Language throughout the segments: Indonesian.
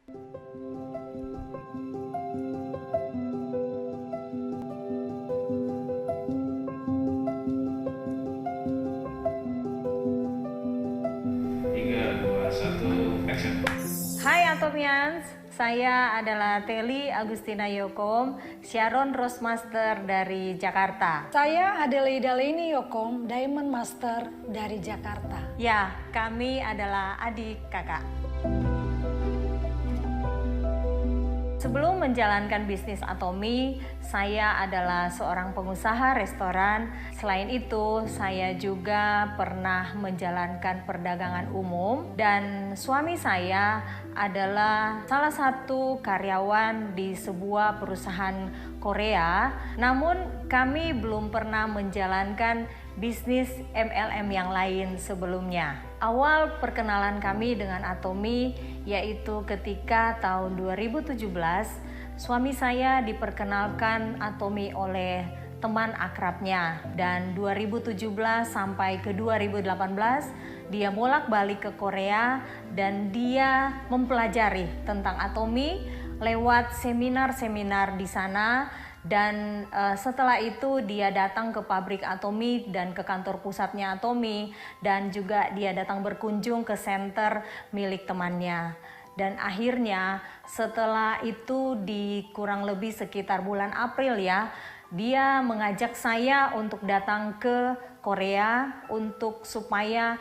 Hai Atomians, saya adalah Teli Agustina Yokom, Sharon Rose Master dari Jakarta. Saya Adelaida Leni Yokom, Diamond Master dari Jakarta. Ya, kami adalah adik kakak. Sebelum menjalankan bisnis Atomi, saya adalah seorang pengusaha restoran. Selain itu, saya juga pernah menjalankan perdagangan umum dan suami saya adalah salah satu karyawan di sebuah perusahaan Korea. Namun, kami belum pernah menjalankan bisnis MLM yang lain sebelumnya. Awal perkenalan kami dengan Atomi yaitu ketika tahun 2017 suami saya diperkenalkan Atomi oleh teman akrabnya, dan 2017 sampai ke 2018 dia bolak-balik ke Korea dan dia mempelajari tentang Atomi lewat seminar-seminar di sana. Dan setelah itu dia datang ke pabrik Atomi dan ke kantor pusatnya Atomi, dan juga dia datang berkunjung ke center milik temannya. Dan akhirnya setelah itu di kurang lebih sekitar bulan April ya, dia mengajak saya untuk datang ke Korea untuk supaya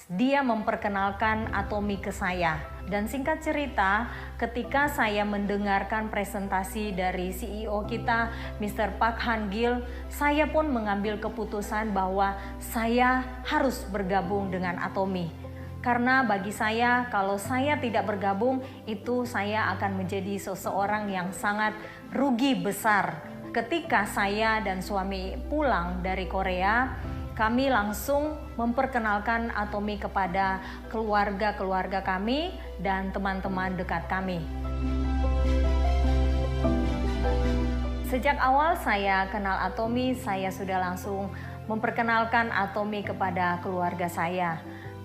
dia memperkenalkan Atomi ke saya. Dan singkat cerita, ketika saya mendengarkan presentasi dari CEO kita, Mr. Park Han Gil, saya pun mengambil keputusan bahwa saya harus bergabung dengan Atomi. Karena bagi saya, kalau saya tidak bergabung, itu saya akan menjadi seseorang yang sangat rugi besar. Ketika saya dan suami pulang dari Korea, kami langsung memperkenalkan Atomi kepada keluarga-keluarga kami dan teman-teman dekat kami. Sejak awal saya kenal Atomi, saya sudah langsung memperkenalkan Atomi kepada keluarga saya.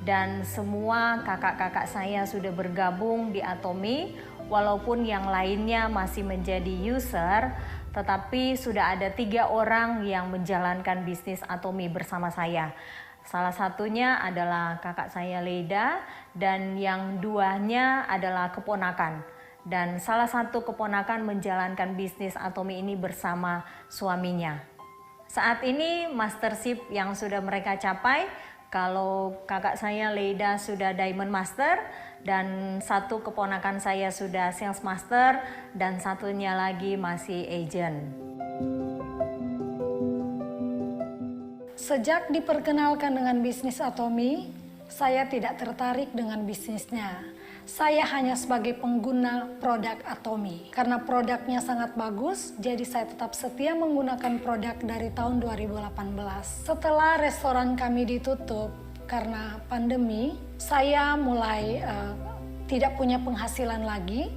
Dan semua kakak-kakak saya sudah bergabung di Atomi, walaupun yang lainnya masih menjadi user, tetapi sudah ada 3 orang yang menjalankan bisnis Atomi bersama saya. Salah satunya adalah kakak saya Leida, dan yang 2-nya adalah keponakan. Dan salah satu keponakan menjalankan bisnis Atomi ini bersama suaminya. Saat ini mastership yang sudah mereka capai, kalau kakak saya Leida sudah Diamond Master, dan satu keponakan saya sudah Sales Master, dan satunya lagi masih agent. Sejak diperkenalkan dengan bisnis Atomi, saya tidak tertarik dengan bisnisnya. Saya hanya sebagai pengguna produk Atomi. Karena produknya sangat bagus, jadi saya tetap setia menggunakan produk dari tahun 2018. Setelah restoran kami ditutup karena pandemi, saya mulai tidak punya penghasilan lagi.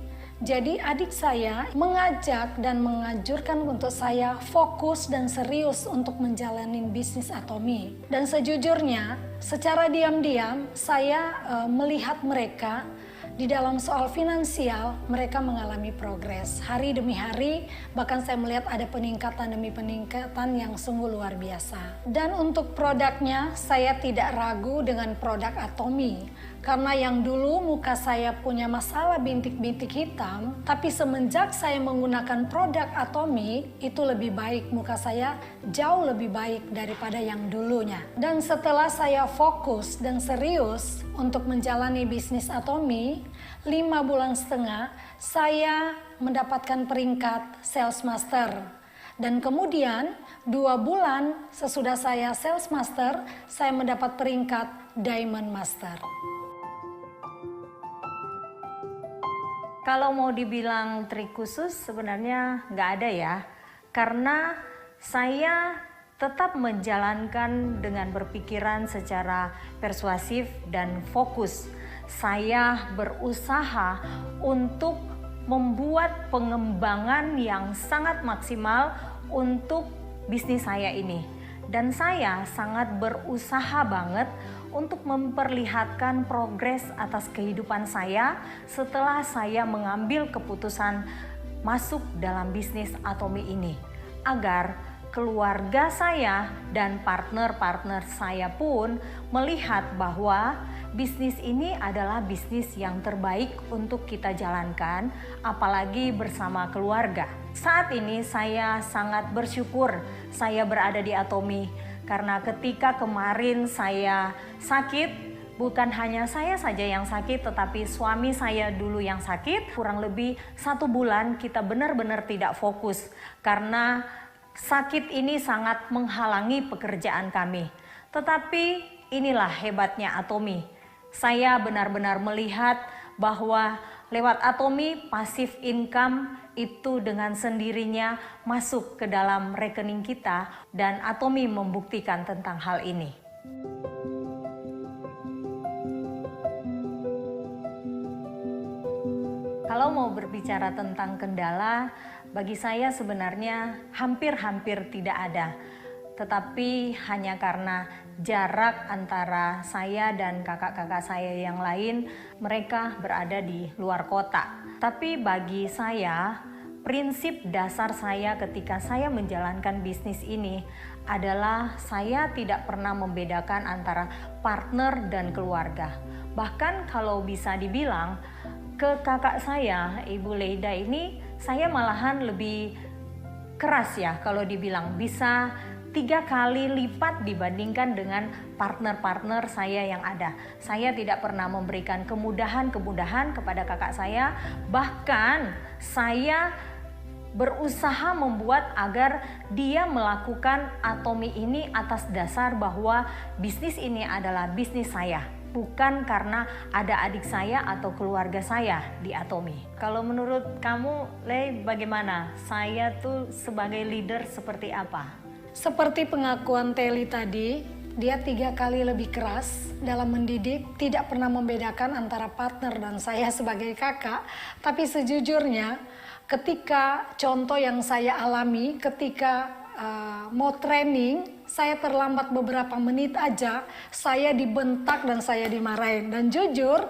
Jadi adik saya mengajak dan menganjurkan untuk saya fokus dan serius untuk menjalani bisnis Atomi. Dan sejujurnya, secara diam-diam saya melihat mereka di dalam soal finansial, mereka mengalami progres. Hari demi hari, bahkan saya melihat ada peningkatan demi peningkatan yang sungguh luar biasa. Dan untuk produknya, saya tidak ragu dengan produk Atomi. Karena yang dulu muka saya punya masalah bintik-bintik hitam, tapi semenjak saya menggunakan produk Atomi, itu lebih baik, muka saya jauh lebih baik daripada yang dulunya. Dan setelah saya fokus dan serius untuk menjalani bisnis Atomi, 5,5 bulan saya mendapatkan peringkat Sales Master. Dan kemudian 2 bulan sesudah saya Sales Master, saya mendapat peringkat Diamond Master. Kalau mau dibilang trik khusus sebenarnya nggak ada ya, karena saya tetap menjalankan dengan berpikiran secara persuasif dan fokus. Saya berusaha untuk membuat pengembangan yang sangat maksimal untuk bisnis saya ini. Dan saya sangat berusaha banget untuk memperlihatkan progres atas kehidupan saya setelah saya mengambil keputusan masuk dalam bisnis Atomy ini, agar keluarga saya dan partner-partner saya pun melihat bahwa bisnis ini adalah bisnis yang terbaik untuk kita jalankan, apalagi bersama keluarga. Saat ini saya sangat bersyukur saya berada di Atomy, karena ketika kemarin saya sakit, bukan hanya saya saja yang sakit, tetapi suami saya dulu yang sakit. Kurang lebih 1 bulan kita benar-benar tidak fokus karena sakit ini sangat menghalangi pekerjaan kami. Tetapi inilah hebatnya Atomy. Saya benar-benar melihat bahwa lewat Atomy passive income itu dengan sendirinya masuk ke dalam rekening kita, dan Atomy membuktikan tentang hal ini. Kalau mau berbicara tentang kendala, bagi saya sebenarnya hampir-hampir tidak ada. Tetapi hanya karena jarak antara saya dan kakak-kakak saya yang lain, mereka berada di luar kota. Tapi bagi saya, prinsip dasar saya ketika saya menjalankan bisnis ini adalah saya tidak pernah membedakan antara partner dan keluarga. Bahkan kalau bisa dibilang, ke kakak saya, Ibu Leida ini, saya malahan lebih keras ya kalau dibilang, bisa 3 kali lipat dibandingkan dengan partner-partner saya yang ada. Saya tidak pernah memberikan kemudahan-kemudahan kepada kakak saya, bahkan saya berusaha membuat agar dia melakukan Atomy ini atas dasar bahwa bisnis ini adalah bisnis saya, bukan karena ada adik saya atau keluarga saya di Atomy. Kalau menurut kamu, Lei, bagaimana? Saya tuh sebagai leader seperti apa? Seperti pengakuan Teli tadi, dia 3 kali lebih keras dalam mendidik, tidak pernah membedakan antara partner dan saya sebagai kakak. Tapi sejujurnya, ketika contoh yang saya alami, ketika mau training, saya terlambat beberapa menit aja, saya dibentak dan saya dimarahin. Dan jujur,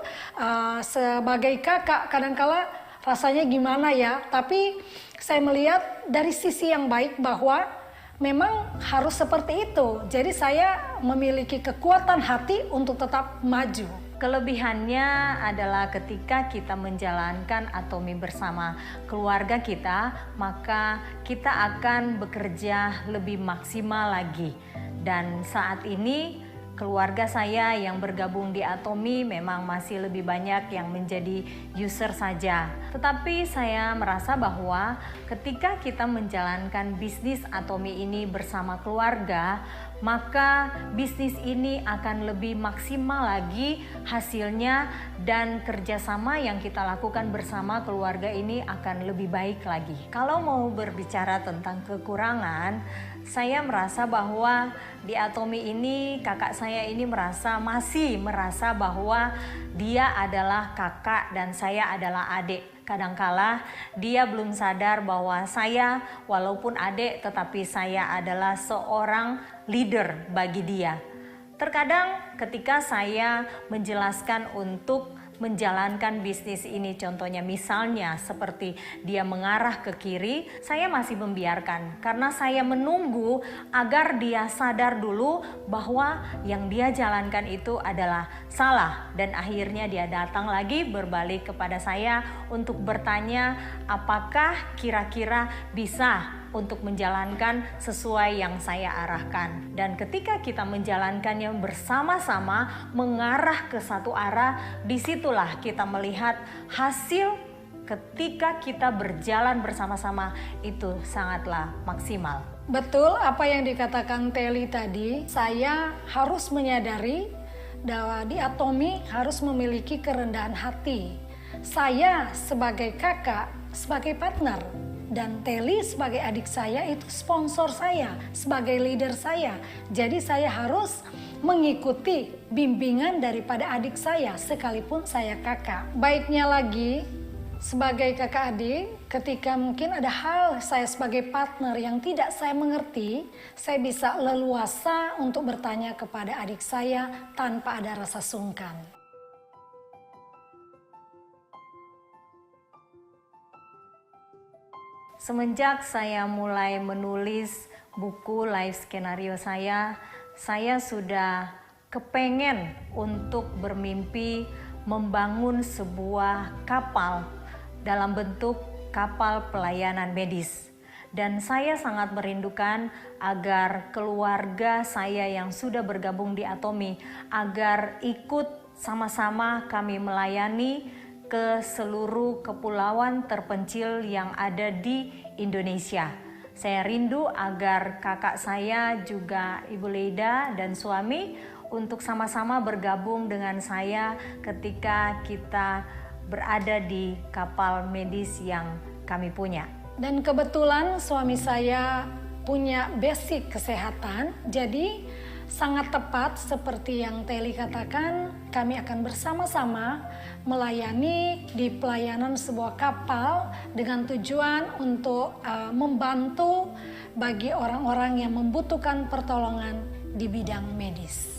sebagai kakak kadangkala rasanya gimana ya, tapi saya melihat dari sisi yang baik bahwa memang harus seperti itu. Jadi saya memiliki kekuatan hati untuk tetap maju. Kelebihannya adalah ketika kita menjalankan Atomy bersama keluarga kita, maka kita akan bekerja lebih maksimal lagi. Dan saat ini keluarga saya yang bergabung di Atomy memang masih lebih banyak yang menjadi user saja. Tetapi saya merasa bahwa ketika kita menjalankan bisnis Atomy ini bersama keluarga, maka bisnis ini akan lebih maksimal lagi hasilnya, dan kerjasama yang kita lakukan bersama keluarga ini akan lebih baik lagi. Kalau mau berbicara tentang kekurangan, saya merasa bahwa di Atomy ini kakak saya ini masih merasa bahwa dia adalah kakak dan saya adalah adik. Kadangkala dia belum sadar bahwa saya walaupun adik tetapi saya adalah seorang leader bagi dia. Terkadang ketika saya menjelaskan untuk menjalankan bisnis ini, contohnya misalnya seperti dia mengarah ke kiri, saya masih membiarkan karena saya menunggu agar dia sadar dulu bahwa yang dia jalankan itu adalah salah, dan akhirnya dia datang lagi berbalik kepada saya untuk bertanya apakah kira-kira bisa untuk menjalankan sesuai yang saya arahkan. Dan ketika kita menjalankannya bersama-sama mengarah ke satu arah, disitulah kita melihat hasil ketika kita berjalan bersama-sama itu sangatlah maksimal. Betul apa yang dikatakan Teli tadi, saya harus menyadari bahwa di Atomy harus memiliki kerendahan hati. Saya sebagai kakak, sebagai partner, dan Teli sebagai adik saya itu sponsor saya, sebagai leader saya. Jadi saya harus mengikuti bimbingan daripada adik saya sekalipun saya kakak. Baiknya lagi, Sebagai kakak adik, ketika mungkin ada hal saya sebagai partner yang tidak saya mengerti, saya bisa leluasa untuk bertanya kepada adik saya tanpa ada rasa sungkan. Semenjak saya mulai menulis buku life skenario saya sudah kepengen untuk bermimpi membangun sebuah kapal dalam bentuk kapal pelayanan medis. Dan saya sangat merindukan agar keluarga saya yang sudah bergabung di Atomi agar ikut sama-sama kami melayani ke seluruh kepulauan terpencil yang ada di Indonesia. Saya rindu agar kakak saya juga Ibu Leida dan suami untuk sama-sama bergabung dengan saya ketika kita berada di kapal medis yang kami punya. Dan kebetulan suami saya punya basic kesehatan, jadi sangat tepat seperti yang Teli katakan, kami akan bersama-sama melayani di pelayanan sebuah kapal dengan tujuan untuk membantu bagi orang-orang yang membutuhkan pertolongan di bidang medis.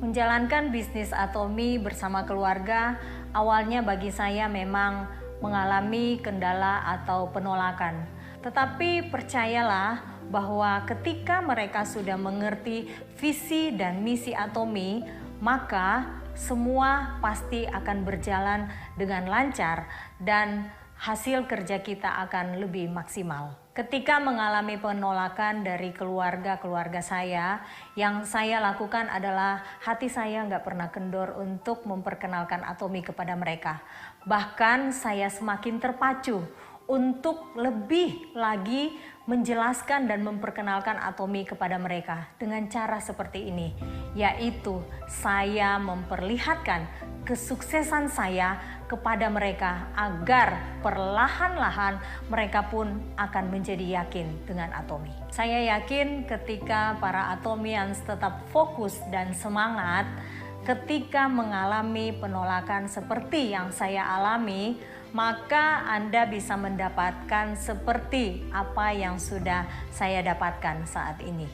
Menjalankan bisnis Atomi bersama keluarga awalnya bagi saya memang mengalami kendala atau penolakan. Tetapi percayalah bahwa ketika mereka sudah mengerti visi dan misi Atomi, maka semua pasti akan berjalan dengan lancar dan hasil kerja kita akan lebih maksimal. Ketika mengalami penolakan dari keluarga saya, yang saya lakukan adalah hati saya nggak pernah kendor untuk memperkenalkan Atomi kepada mereka. Bahkan saya semakin terpacu untuk lebih lagi menjelaskan dan memperkenalkan Atomi kepada mereka dengan cara seperti ini, yaitu saya memperlihatkan kesuksesan saya kepada mereka agar perlahan-lahan mereka pun akan menjadi yakin dengan Atomi. Saya yakin ketika para Atomians tetap fokus dan semangat ketika mengalami penolakan seperti yang saya alami, maka Anda bisa mendapatkan seperti apa yang sudah saya dapatkan saat ini.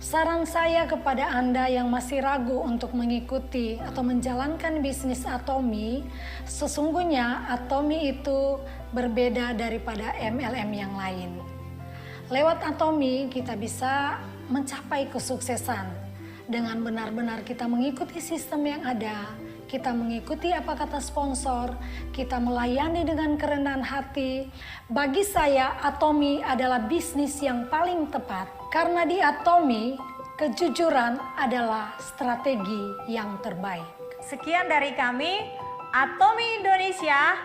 Saran saya kepada Anda yang masih ragu untuk mengikuti atau menjalankan bisnis Atomi, sesungguhnya Atomi itu berbeda daripada MLM yang lain. Lewat Atomi kita bisa mencapai kesuksesan dengan benar-benar kita mengikuti sistem yang ada, kita mengikuti apa kata sponsor, kita melayani dengan kerendahan hati. Bagi saya, Atomi adalah bisnis yang paling tepat. Karena di Atomi, kejujuran adalah strategi yang terbaik. Sekian dari kami, Atomi Indonesia.